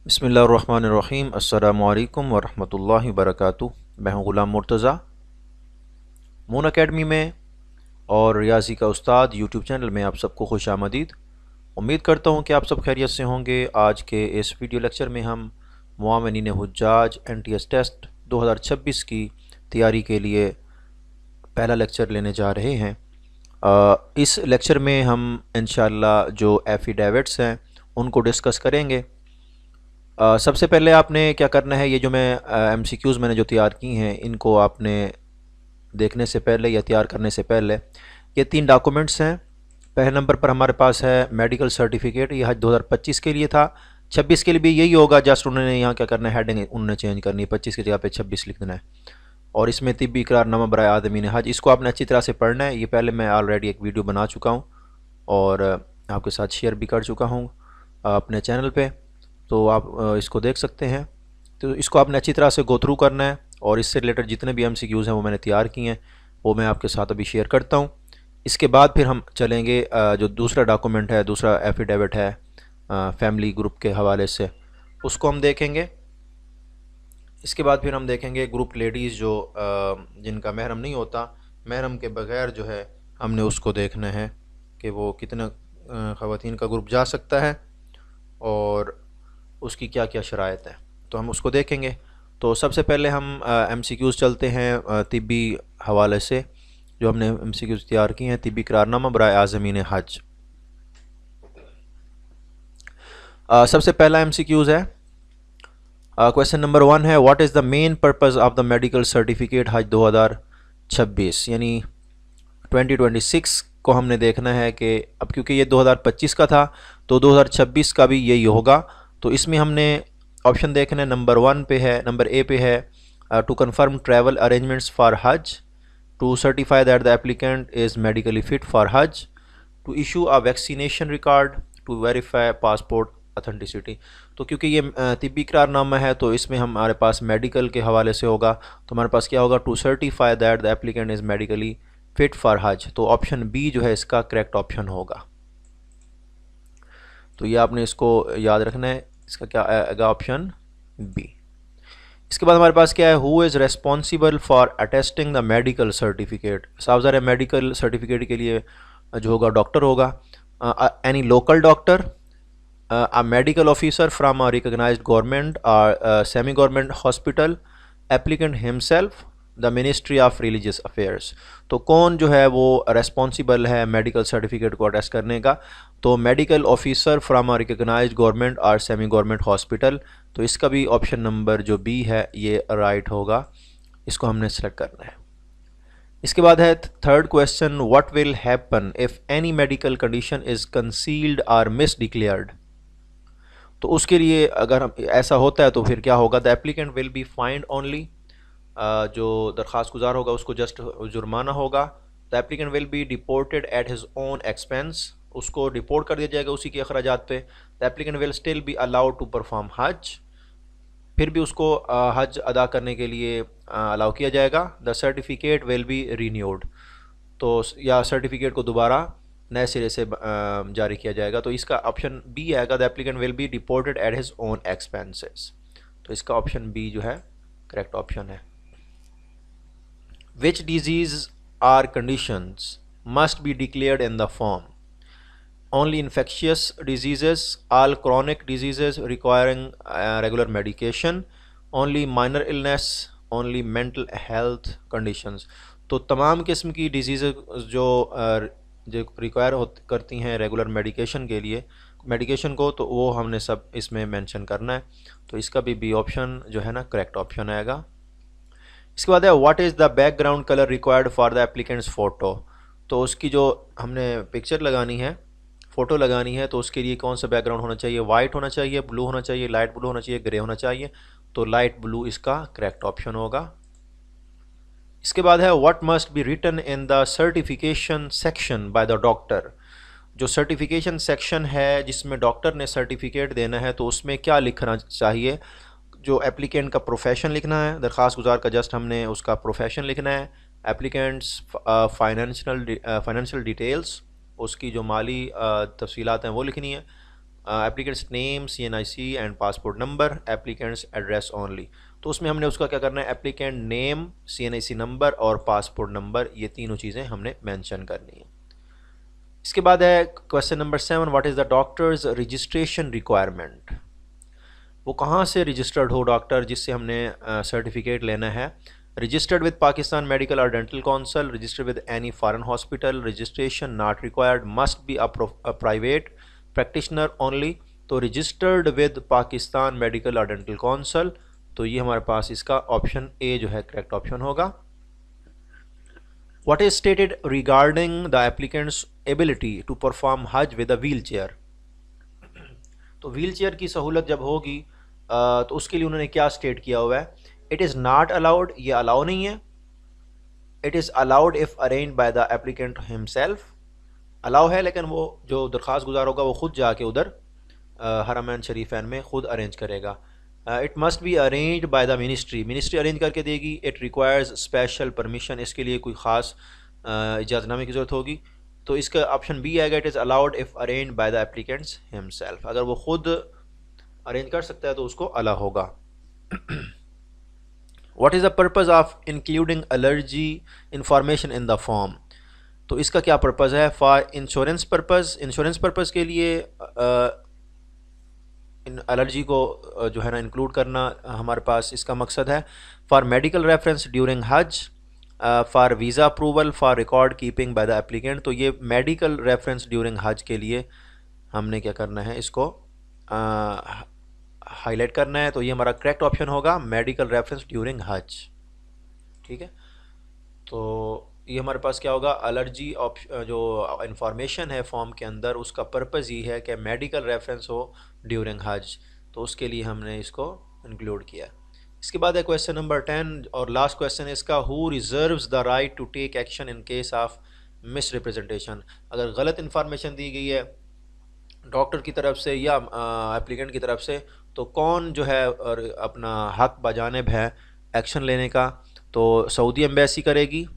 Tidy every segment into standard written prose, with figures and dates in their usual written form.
बिस्मिल्लाहिर्रहमानिर्रहीम। अस्सलामुअलैकुम वरहमतुल्लाहि वबरकातुहू। मैं हूँ ग़ुलाम मुर्तज़ा। मून अकेडमी में और रियाज़ी का उस्ताद यूट्यूब चैनल में आप सबको खुश आमदीद। उम्मीद करता हूँ कि आप सब खैरियत से होंगे। आज के इस वीडियो लेक्चर में हम मुआविनीन हुज्जाज NTS टेस्ट 2026 की तैयारी के लिए पहला लेक्चर लेने जा रहे हैं। इस लेक्चर में हम इंशाअल्लाह जो एफिडेविट्स हैं उनको डिस्कस करेंगे। सबसे पहले आपने क्या करना है, ये जो मैं MCQs मैंने जो तैयार की हैं इनको आपने देखने से पहले या तैयार करने से पहले ये 3 डॉक्यूमेंट्स हैं। पहले नंबर पर हमारे पास है मेडिकल सर्टिफिकेट, यह 2025 के लिए था। 26 के लिए भी यही होगा, जस्ट उन्होंने यहाँ क्या करना है, हेडिंग उन्होंने चेंज करनी है, 25 की जगह पे 26 लिख देना है। और इसमें तिब्बी इकरारनामा बराए आदमीन हज, इसको आपने अच्छी तरह से पढ़ना है। ये पहले मैं ऑलरेडी एक वीडियो बना चुका हूँ और आपके साथ शेयर भी कर चुका हूँ अपने चैनल पे, तो आप इसको देख सकते हैं। तो इसको आपने अच्छी तरह से गो थ्रू करना है और इससे रिलेटेड जितने भी MCQs हैं वो मैंने तैयार किए हैं, वो मैं आपके साथ अभी शेयर करता हूँ। इसके बाद फिर हम चलेंगे जो दूसरा डॉक्यूमेंट है, दूसरा एफिडेविट है फैमिली ग्रुप के हवाले से, उसको हम देखेंगे। इसके बाद फिर हम देखेंगे ग्रुप लेडीज़ जो जिनका महरम नहीं होता, महरम के बगैर जो है हमने उसको देखना है कि वो कितना ख़वातीन का ग्रुप जा सकता है और उसकी क्या क्या शराइत है, तो हम उसको देखेंगे। तो सबसे पहले हम MCQs चलते हैं तिब्बी हवाले से, जो हमने MCQs तैयार की हैं। तिब्बी इकरारनामा बराए आज़मीन हज। सबसे पहला MCQs है, क्वेश्चन नंबर 1 है, what is the main purpose of the medical certificate हज 2026, यानी 2026 को हमने देखना है कि अब क्योंकि ये 2025 का था तो 2026 का भी यही होगा। तो इसमें हमने ऑप्शन देखना है, नंबर 1 पे है, नंबर ए पे है, to confirm travel arrangements for Hajj, to certify that the applicant is medically fit for Hajj, to issue a vaccination record, to verify passport authenticity. तो क्योंकि ये तिब्बी इकरारनामा है तो इसमें हमारे पास मेडिकल के हवाले से होगा, तो हमारे पास क्या होगा, to certify that the applicant is medically fit for Hajj. तो ऑप्शन बी जो है इसका करेक्ट ऑप्शन होगा। तो ये आपने इसको याद रखना है, इसका क्या आएगा, ऑप्शन बी। इसके बाद हमारे पास क्या है, who is responsible for attesting the medical certificate. साफ ज़ाहिर है मेडिकल सर्टिफिकेट के लिए जो होगा डॉक्टर होगा, any local doctor, a medical officer from a recognized government or semi government hospital, applicant himself, the ministry of religious affairs। तो कौन जो है वो रेस्पॉन्सिबल है मेडिकल सर्टिफिकेट को अटेस्ट करने का, तो medical officer from a recognised government और सेमी गवर्नमेंट हॉस्पिटल। तो इसका भी ऑप्शन नंबर जो बी है ये राइट होगा, इसको हमने सेलेक्ट करना है। इसके बाद है third question, what will happen if any medical condition is concealed और मिसडिक्लेयर्ड। तो उसके लिए अगर हम ऐसा होता है तो फिर क्या होगा, the applicant will be fined only, जो दरख्वास्त गुजार होगा उसको जस्ट जुर्माना होगा। The applicant will be deported at his own expense, उसको डिपोर्ट कर दिया जाएगा उसी के अखराजात पे। The applicant will still be allowed to perform Hajj, फिर भी उसको हज अदा करने के लिए अलाउ किया जाएगा। The certificate will be renewed, तो या सर्टिफिकेट को दोबारा नए सिरे से जारी किया जाएगा। तो इसका ऑप्शन बी आएगा, the applicant will be deported at his own expenses. तो इसका ऑप्शन बी जो है करेक्ट ऑप्शन है। Which disease or conditions must be declared in the form, only infectious diseases, all chronic diseases requiring regular medication, only minor illness, only mental health conditions. तो तमाम किस्म की disease जो require करती हैं रेगुलर मेडिकेशन के लिए मेडिकेशन को, तो वो हमने सब इसमें मेंशन करना है। तो इसका भी बी ऑप्शन जो है ना करेक्ट ऑप्शन आएगा। इसके बाद है, what is the background colour required for the applicants photo. तो उसकी जो हमने पिक्चर लगानी है, फ़ोटो लगानी है, तो उसके लिए कौन सा बैकग्राउंड होना चाहिए, वाइट होना चाहिए, ब्लू होना चाहिए, लाइट ब्लू होना चाहिए, ग्रे होना चाहिए। तो लाइट ब्लू इसका करेक्ट ऑप्शन होगा। इसके बाद है, what must be written in the certification section by the doctor. जो सर्टिफिकेशन सेक्शन है जिसमें डॉक्टर ने सर्टिफिकेट देना है, तो उसमें क्या लिखना चाहिए, जो एप्लीकेंट का प्रोफेशन लिखना है, दरख्वास्त गुजार का जस्ट हमने उसका प्रोफेशन लिखना है। एप्लीकेंट्स फाइनेंशियल डिटेल्स, उसकी जो माली तफसीलात हैं वो लिखनी है। Applicants name, CNIC and passport number, applicants address only. तो उसमें हमने उसका क्या करना है, एप्लीकेंट नेम, CNIC नंबर और पासपोर्ट नंबर, ये तीनों चीज़ें हमने मेंशन करनी है। इसके बाद है question number 7, what is the doctors registration requirement. वो कहाँ से रजिस्टर्ड हो डॉक्टर जिससे हमने सर्टिफिकेट लेना है। रजिस्टर्ड विद पाकिस्तान मेडिकल और dental council, registered with any foreign hospital, registration not required, must be a private practitioner only. तो रजिस्टर्ड विद पाकिस्तान मेडिकल और डेंटल काउंसिल, तो ये हमारे पास इसका ऑप्शन ए जो है करेक्ट ऑप्शन होगा। What is stated regarding the applicant's ability to perform हज with a wheelchair। तो व्हील चेयर की सहूलत जब होगी तो उसके लिए उन्होंने क्या स्टेट किया हुआ है, इट इज़ नॉट अलाउड, ये अलाउ नहीं है। It is allowed if arrange by the applicant himself, allow है लेकिन वो जो दरख्वास्त गुजार होगा वो खुद जाके उधर हरमैन शरीफैन में खुद अरेंज करेगा। It must be arrange by the ministry, ministry arrange करके देगी। इट रिक्वायर्स स्पेशल परमिशन, इसके लिए कोई ख़ास इजाज़तनामे की ज़रूरत होगी। तो इसका ऑप्शन बी आएगा, it is allowed if arrange by the applicants himself. अगर वो खुद अरेंज कर सकता है तो उसको अलाउ होगा। What is the purpose of including allergy information in the form. तो इसका क्या पर्पज़ है, for insurance purpose, insurance purpose के लिए एलर्जी को जो है ना इंक्लूड करना हमारे पास इसका मकसद है। फॉर मेडिकल रेफरेंस ड्यूरिंग हज, for visa approval, for record keeping by the applicant. तो ये मेडिकल रेफरेंस ड्यूरिंग हज के लिए हमने क्या करना है, इसको हाईलाइट करना है। तो ये हमारा करेक्ट ऑप्शन होगा, मेडिकल रेफरेंस ड्यूरिंग हज। ठीक है, तो ये हमारे पास क्या होगा, एलर्जी जो इंफॉर्मेशन है फॉर्म के अंदर उसका पर्पज़ ये है कि मेडिकल रेफरेंस हो ड्यूरिंग हज, तो उसके लिए हमने इसको इंक्लूड किया। इसके बाद है क्वेश्चन नंबर 10 और लास्ट क्वेश्चन है इसका, who reserves the right to take action in case of misrepresentation. अगर गलत इंफॉर्मेशन दी गई है डॉक्टर की तरफ से या एप्लीकेंट की तरफ से, तो कौन जो है और अपना हक बजानिब है एक्शन लेने का। तो सऊदी एम्बेसी करेगी,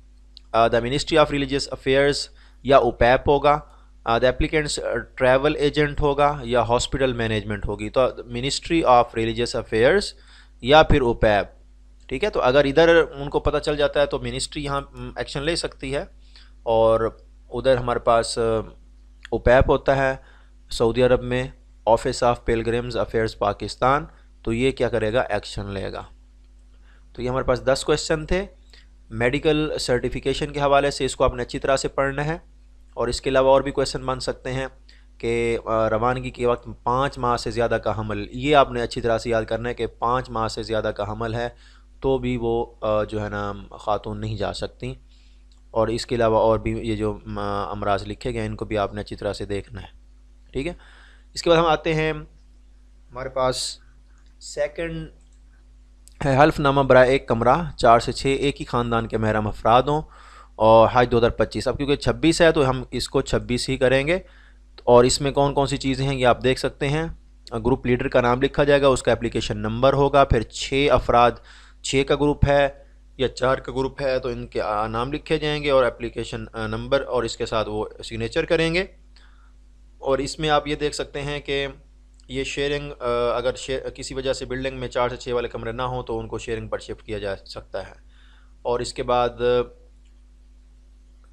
the ministry of religious affairs या ओपैप होगा, द एप्लीकेंट्स ट्रैवल एजेंट होगा या हॉस्पिटल मैनेजमेंट होगी। तो मिनिस्ट्री ऑफ रिलीजियस अफेयर्स या फिर ओपैप। ठीक है, तो अगर इधर उनको पता चल जाता है तो मिनिस्ट्री यहाँ एक्शन ले सकती है, और उधर हमारे पास ओपैप होता है सऊदी अरब में, office of pilgrims affairs Pakistan, तो ये क्या करेगा, एक्शन लेगा। तो ये हमारे पास 10 क्वेश्चन थे मेडिकल सर्टिफिकेशन के हवाले से, इसको आपने अच्छी तरह से पढ़ना है। और इसके अलावा और भी क्वेश्चन बन सकते हैं कि रवानगी के वक्त 5 माह से ज़्यादा का हमल, ये आपने अच्छी तरह से याद करना है कि 5 माह से ज़्यादा का हमल है तो भी वो जो है ना ख़ातून नहीं जा सकती। और इसके अलावा और भी ये जो अमराज लिखे गए इनको भी आपने अच्छी तरह से देखना है। ठीक है, इसके बाद हम आते हैं, हमारे पास सेकंड है हल्फनामा बरा एक कमरा 4 से 6 एक ही ख़ानदान के महरम अफराद हों और हज 2025। अब क्योंकि 26 है तो हम इसको 26 ही करेंगे। और इसमें कौन कौन सी चीज़ें हैं ये आप देख सकते हैं। ग्रुप लीडर का नाम लिखा जाएगा, उसका एप्लीकेशन नंबर होगा, फिर 6 अफराद, 6 का ग्रुप है या 4 का ग्रुप है तो इनके नाम लिखे जाएंगे और एप्लीकेशन नंबर और इसके साथ वो सिग्नेचर करेंगे। और इसमें आप ये देख सकते हैं कि ये शेयरिंग अगर किसी वजह से बिल्डिंग में 4 से 6 वाले कमरे ना हो तो उनको शेयरिंग पर शिफ्ट किया जा सकता है। और इसके बाद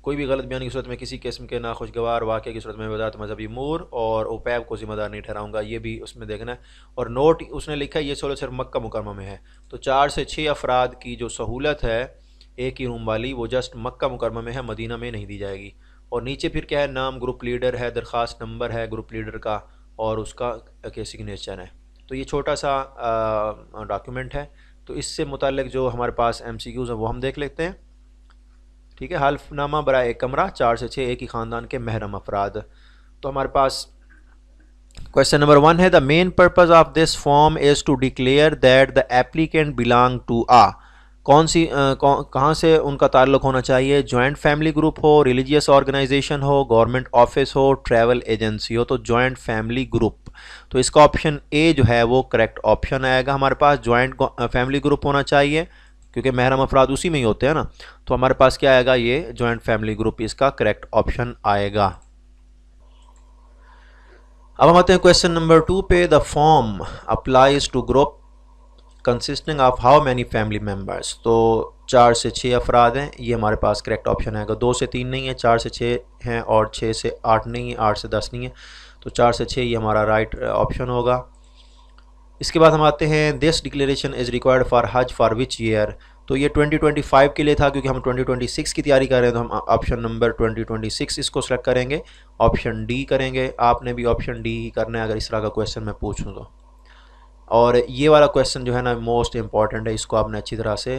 कोई भी गलत बयानी की सूरत में किसी किस्म के नाखुशगवार वाक़े की सूरत में वज़ारत मजहबी अमूर और ओपैब को ज़िम्मेदार नहीं ठहराऊँगा, ये भी उसमें देखना है। और नोट उसने लिखा है ये सिर्फ मक्का मुकरमा में है, तो 4 से 6 अफराद की जो सहूलत है एक ही रूम वाली वो जस्ट मक्का मुकरमा में है, मदीना में नहीं दी जाएगी। और नीचे फिर क्या है, नाम ग्रुप लीडर है, दरख्वास्त नंबर है ग्रुप लीडर का और उसका के सिग्नेचर है। तो ये छोटा सा डॉक्यूमेंट है। तो इससे मुताल्लिक जो हमारे पास MCQs हैं वो हम देख लेते हैं। ठीक है, हल्फनामा बरा एक कमरा 4 से 6 एक ही ख़ानदान के महरम अफराद। तो हमारे पास क्वेश्चन नंबर 1 है, the main purpose of this form is to declare that the applicant belong to कौन सी कहाँ से उनका ताल्लुक़ होना चाहिए, जॉइंट फैमिली ग्रुप हो, रिलीजियस ऑर्गेनाइजेशन हो, गवर्नमेंट ऑफिस हो, ट्रैवल एजेंसी हो। तो जॉइंट फैमिली ग्रुप, तो इसका ऑप्शन ए जो है वो करेक्ट ऑप्शन आएगा हमारे पास। जॉइंट फैमिली ग्रुप होना चाहिए क्योंकि महरम अफराद उसी में ही होते हैं ना, तो हमारे पास क्या आएगा, ये जॉइंट फैमिली ग्रुप इसका करेक्ट ऑप्शन आएगा। अब हम आते हैं क्वेश्चन नंबर 2 पे। The form applies to group consisting of how many family members. तो 4 से 6 अफराद हैं, ये हमारे पास करेक्ट ऑप्शन है। 2 से 3 नहीं है, 4 से 6 हैं और 6 से 8 नहीं है, 8 से 10 नहीं है, तो 4 से 6 ये हमारा राइट ऑप्शन होगा। इसके बाद हम आते हैं this declaration is required for हज फॉर विच ईयर। तो ये 2025 के लिए था, क्योंकि हम 2026 की तैयारी कर रहे हैं, तो हम ऑप्शन नंबर 2026 इसको सेलेक्ट करेंगे, ऑप्शन डी करेंगे। आपने भी ऑप्शन डी ही करना है अगर इस तरह का क्वेश्चन मैं पूछूं तो। और ये वाला क्वेश्चन जो है ना मोस्ट इंपॉर्टेंट है, इसको आपने अच्छी तरह से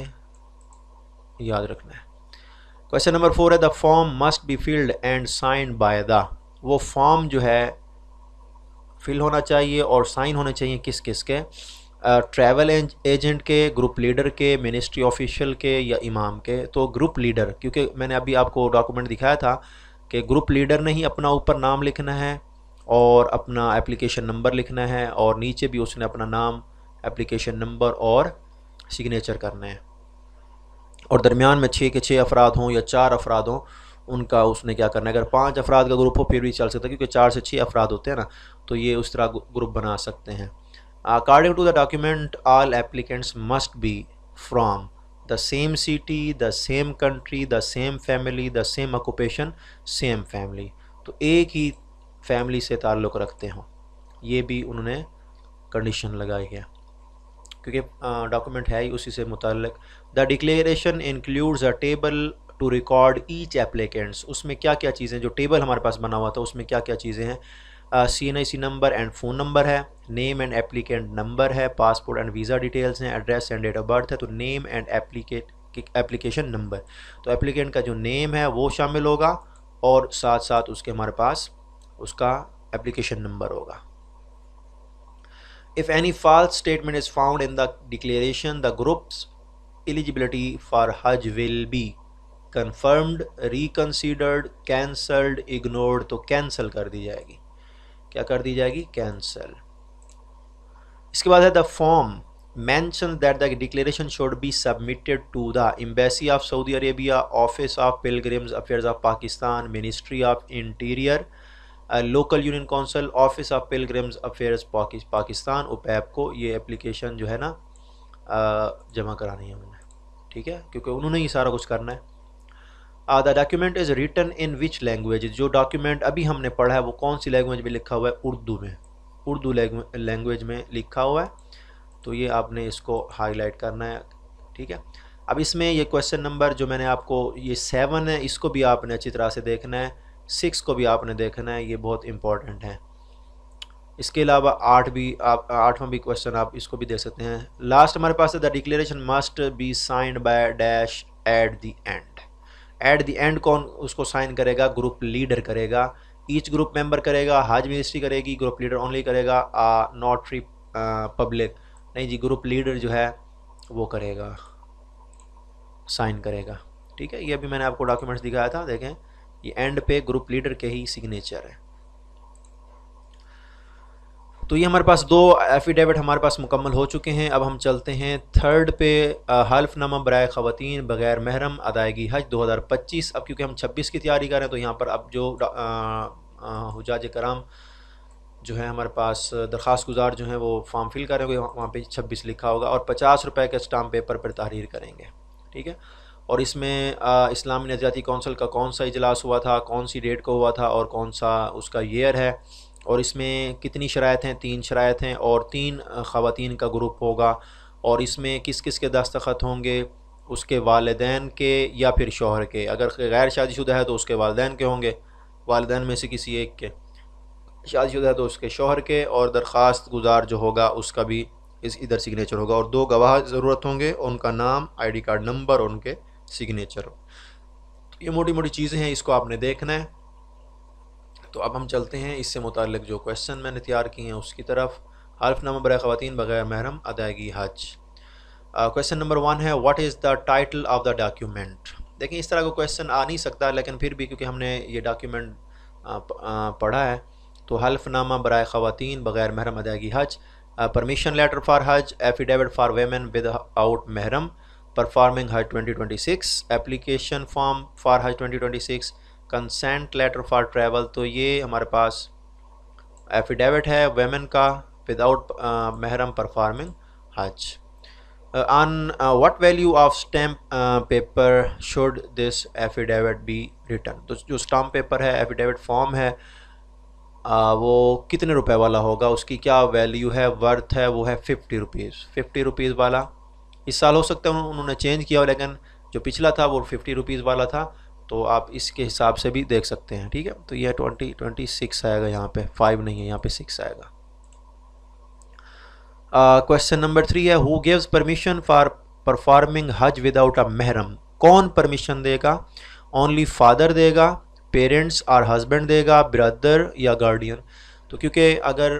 याद रखना है। क्वेश्चन नंबर 4 है the form must be filled and signed by the. वो फॉर्म जो है फिल होना चाहिए और साइन होने चाहिए किस किस के? ट्रैवल एजेंट के, ग्रुप लीडर के, मिनिस्ट्री ऑफिशियल के या इमाम के। तो ग्रुप लीडर, क्योंकि मैंने अभी आपको डॉक्यूमेंट दिखाया था कि ग्रुप लीडर ने ही अपना ऊपर नाम लिखना है और अपना एप्लीकेशन नंबर लिखना है, और नीचे भी उसने अपना नाम, एप्लीकेशन नंबर और सिग्नेचर करना है। और दरमियान में 6 के 6 अफराद हों या 4 अफराद हों, उनका उसने क्या करना है। अगर 5 अफराद का ग्रुप हो फिर भी चल सकता है, क्योंकि 4 से 6 अफराद होते हैं ना, तो ये उस तरह ग्रुप बना सकते हैं। According to the document all applicants must be from the same city, the same country, the same family, the same occupation, same family. तो एक ही फैमिली से ताल्लुक़ रखते हों, ये भी उन्होंने कंडीशन लगाई है, क्योंकि डॉक्यूमेंट है ही उसी से मुताल्लिक। The declaration includes a table to record each applicants. उसमें क्या क्या चीज़ें, जो टेबल हमारे पास बना हुआ था उसमें क्या क्या चीज़ें हैं? CNIC number and phone number है, नेम एंड एप्लीकेंट नंबर है, पासपोर्ट एंड वीज़ा डिटेल्स हैं, address and date of birth है। तो नेम एंड एप्लीकेशन नंबर, तो एप्लीकेंट का जो नेम है वो शामिल होगा और साथ साथ उसके हमारे पास उसका एप्लीकेशन नंबर होगा। If any false statement is found in the declaration, the group's eligibility for Hajj will be confirmed, reconsidered, cancelled, ignored। तो cancel कर दी जाएगी। क्या कर दी जाएगी? cancel। इसके बाद है the form mentions that the declaration should be submitted to the Embassy of Saudi Arabia, Office of Pilgrims Affairs of Pakistan, Ministry of Interior, local union council, office of pilgrims affairs Pakistan, उपैप को ये application जो है ना जमा करानी है उन्हें, ठीक है, क्योंकि उन्होंने ही सारा कुछ करना है। The document is written in which language. जो डॉक्यूमेंट अभी हमने पढ़ा है वो कौन सी लैंग्वेज में लिखा हुआ है? उर्दू में, उर्दू लैंग्वेज में लिखा हुआ है, तो ये आपने इसको हाईलाइट करना है, ठीक है। अब इसमें ये क्वेश्चन नंबर जो मैंने आपको, ये 7 है, इसको भी आपने अच्छी तरह से देखना है, 6 को भी आपने देखना है, ये बहुत इंपॉर्टेंट है। इसके अलावा 8वां भी क्वेश्चन आप इसको भी दे सकते हैं। लास्ट हमारे पास है the declaration must be signed by dash at the end. At the end कौन उसको साइन करेगा? ग्रुप लीडर करेगा। ईच ग्रुप मेंबर करेगा, हज मिनिस्ट्री करेगी, ग्रुप लीडर ओनली करेगा, नॉटरी पब्लिक नहीं जी, ग्रुप लीडर जो है वो करेगा, साइन करेगा, ठीक है। ये अभी मैंने आपको डॉक्यूमेंट्स दिखाया था, देखें ये एंड पे ग्रुप लीडर के ही सिग्नेचर है। तो ये हमारे पास 2 एफिडेविट हमारे पास मुकम्मल हो चुके हैं। अब हम चलते हैं 3rd पे, हल्फनामा बराए ख़वातीन बग़ैर महरम अदायगी हज 2025। अब क्योंकि हम 26 की तैयारी कर रहे हैं, तो यहाँ पर अब जो हुजाज कराम जो है हमारे पास दरख्वास्त गुजार जो हैं वो फॉर्म फिल कर रहे होंगे, वहाँ पे 26 लिखा होगा, और 50 रुपये के स्टाम्प पेपर पर तहरीर करेंगे, ठीक है। और इसमें इस्लामी नज़रियाती कौंसिल का कौन सा इजलास हुआ था, कौन सी डेट को हुआ था और कौन सा उसका ईयर है, और इसमें कितनी शराइत हैं? 3 शराइत हैं, और 3 ख़वातीन का ग्रुप होगा, और इसमें किस किस के दस्तखत होंगे? उसके वालिदैन के या फिर शौहर के। अगर गैर शादीशुदा है तो उसके वालिदैन के होंगे, वालिदैन में से किसी एक के। शादीशुदा है तो उसके शौहर के, और दरख्वास्त गुजार जो होगा उसका भी इधर सिग्नेचर होगा, और 2 गवाह ज़रूरत होंगे, उनका नाम, ID कार्ड नंबर और उनके सिग्नेचर हो। तो ये मोटी मोटी चीज़ें हैं, इसको आपने देखना है। तो अब हम चलते हैं इससे मुताल्लिक़ जो क्वेश्चन मैंने तैयार किए हैं उसकी तरफ। हल्फनामा बराए ख़वातीन बग़ैर महरम अदायगी हज। क्वेश्चन नंबर 1 है what is the title of the document. देखिए इस तरह का क्वेश्चन आ नहीं सकता, लेकिन फिर भी क्योंकि हमने ये डॉक्यूमेंट पढ़ा है, तो हल्फनामा बराए ख़वातीन बग़ैर महरम अदायगी हज, permission letter for Hajj, affidavit for women without महरम performing Hajj 2026, application form for हज 2026, कंसेंट लेटर फॉर ट्रैवल। तो ये हमारे पास एफिडेविट है वेमेन का विदाउट महरम performing Hajj. On what value of stamp paper should this affidavit be written. तो जो स्टाम्प पेपर है, एफिडेविट फॉर्म है, वो कितने रुपए वाला होगा, उसकी क्या वैल्यू है, वर्थ है, वो है 50 रुपीज़। 50 रुपीज़ वाला इस साल हो सकता है उन्होंने चेंज किया हो, लेकिन जो पिछला था वो 50 रुपीज़ वाला था, तो आप इसके हिसाब से भी देख सकते हैं। ठीक है, तो ये 26 आएगा, यहाँ पे 5 नहीं है, यहाँ पे 6 आएगा। क्वेश्चन नंबर 3 है who gives permission for performing हज विदाउट अ महरम। कौन परमिशन देगा? ओनली फादर देगा, पेरेंट्स और हस्बैंड देगा, ब्रदर या गार्डियन। तो क्योंकि अगर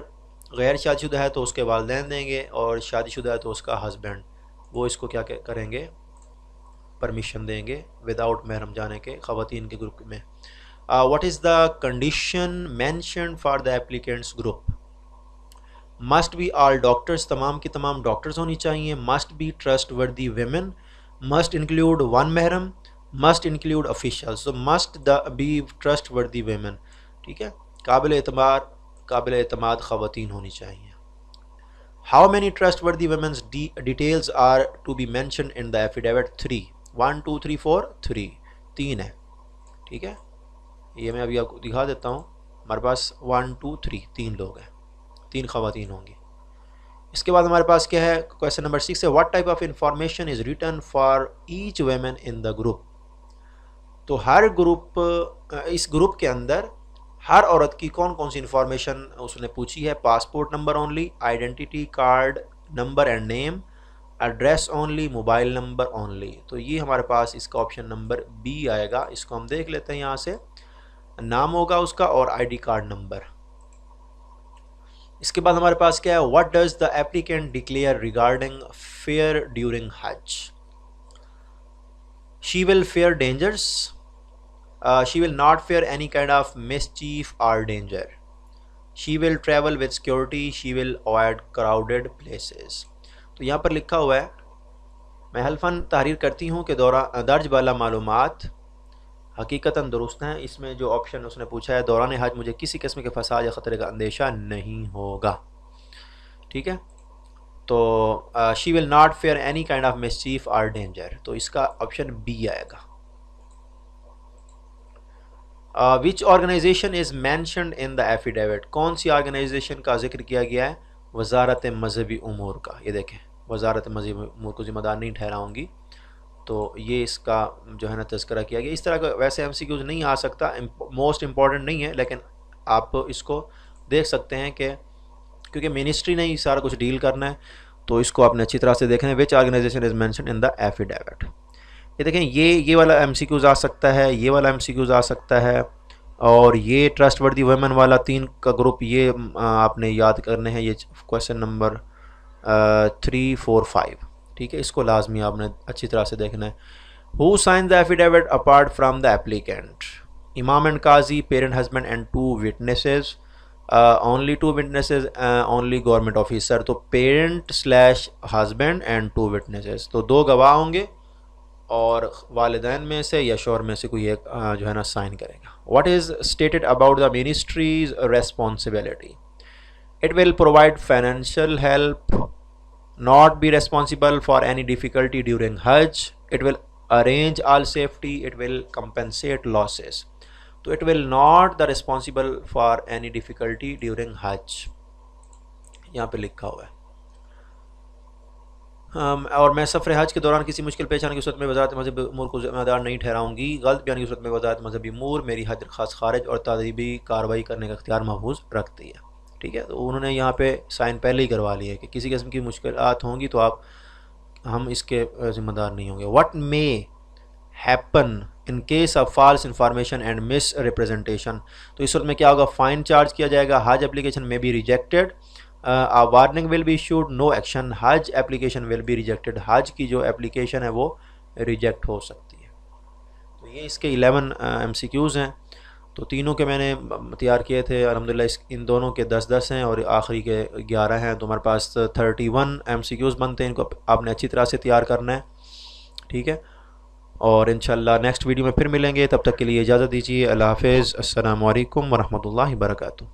गैर शादीशुदा है तो उसके वालिदैन देंगे, और शादीशुदा है तो उसका हस्बैंड, वो इसको क्या करेंगे, परमिशन देंगे विदाउट महरम जाने के ख़वातीन के ग्रुप में। What is the condition mentioned for the applicants group? Must be all doctors, तमाम की तमाम डॉक्टर्स होनी चाहिए। Must be trustworthy women, must include one महरम, मस्ट इंक्लूड ऑफिशियल्स। तो must be trustworthy women, ठीक है, काबिल एतमाद ख़वातीन होनी चाहिए। How many trustworthy womens details are to be mention in the affidavit? 3, 1 2 3 4 3, 3 है। ठीक है, ये मैं अभी आपको दिखा देता हूँ। हमारे पास 1 2 3 3 लोग हैं, 3 ख़वातीन होंगी। इसके बाद हमारे पास क्या है, क्वेश्चन नंबर 6 है what type of information is written for each women in the group. तो हर ग्रुप, इस ग्रुप के अंदर हर औरत की कौन कौन सी इंफॉर्मेशन उसने पूछी है? Passport number only, identity card number and name, address only, mobile number only. तो ये हमारे पास इसका ऑप्शन नंबर बी आएगा। इसको हम देख लेते हैं, यहाँ से नाम होगा उसका और आईडी कार्ड नंबर। इसके बाद हमारे पास क्या है, what does the applicant declare regarding fear during Hajj? She will fear dangers, she will not fear any kind of mischief or danger, she will travel with security, she will avoid crowded places। तो यहाँ पर लिखा हुआ है, मैं हल्फन तहरीर करती हूँ कि दर्ज वाला मालूमात हकीकतन दुरुस्त हैं। इसमें जो ऑप्शन उसने पूछा है, दौरान हज मुझे किसी किस्म के फसाद या ख़तरे का अंदेशा नहीं होगा। ठीक है, तो she will not fear any kind of mischief और डेंजर, तो इसका ऑप्शन बी आएगा। Which organization is mentioned in the affidavit? कौन सी ऑर्गेनाइजेशन का जिक्र किया गया है? वजारत मजहबी उमूर का। ये देखें, वजारत मजहबी उमूर को ज़िम्मेदार नहीं ठहराऊँगी, तो ये इसका जो है ना तज़किरा किया गया। इस तरह का वैसे MCQs नहीं आ सकता, मोस्ट इम्पॉर्टेंट नहीं है, लेकिन आप इसको देख सकते हैं कि क्योंकि मिनिस्ट्री ने ही सारा कुछ डील करना है, तो इसको आपने अच्छी तरह से देखना है। Which organization is mentioned in the affidavit? ये देखें, ये वाला MCQs आ सकता है, ये वाला MCQs आ सकता है, और ये ट्रस्ट वर्दी वुमेन वाला 3 का ग्रुप, ये आपने याद करने हैं। ये क्वेश्चन नंबर 3 4 5, ठीक है, इसको लाजमी आपने अच्छी तरह से देखना है। Who sign the affidavit apart from the applicant? इमाम एंड काजी, parent, husband and 2 witnesses, only 2 witnesses, only government officer. तो पेरेंट / हस्बैंड एंड 2 विटनेसेस, तो 2 गवाह होंगे और वालिदैन में से या शोहर में से कोई एक जो है ना साइन करेगा। What is stated about the ministries responsibility? It will provide financial help, not be responsible for any difficulty during Hajj, it will arrange all safety, it will compensate losses. तो it will not the responsible for any difficulty during Hajj, यहाँ पे लिखा हुआ है। और मैं सफ़र हज के दौरान किसी मुश्किल पेश आने की सूरत में वज़ारत मज़हबी उमूर को ज़िम्मेदार नहीं ठहराऊँगी। गलत बयान की सूरत में वज़ारत मज़हबी उमूर मेरी हज खास खारिज और तादीबी कार्रवाई करने का इख्तियार महफूज रखती है। ठीक है, तो उन्होंने यहाँ पे साइन पहले ही करवा लिया है कि किसी किस्म की मुश्किलात होंगी तो हम इसके ज़िम्मेदार नहीं होंगे। What may happen in case of false information and misrepresentation? तो इस वक्त में क्या होगा, फ़ाइन चार्ज किया जाएगा, हज एप्लीकेशन में be rejected, a warning will be issued, no action, हज एप्लीकेशन will be rejected, हज की जो एप्लीकेशन है वो रिजेक्ट हो सकती है। तो ये इसके 11 MCQs हैं। तो तीनों के मैंने तैयार किए थे अल्हम्दुलिल्लाह, इन दोनों के 10-10 हैं और आखिरी के 11 हैं। तो हमारे पास 31 MCQs बनते हैं, इनको आपने अच्छी तरह से तैयार करना है। ठीक है, और इंशाल्लाह नेक्स्ट वीडियो में फिर मिलेंगे, तब तक के लिए इजाज़त दीजिए। अल्लाह हाफ़िज़, अस्सलामु अलैकुम वरहमतुल्लाहि वबरकातुहू।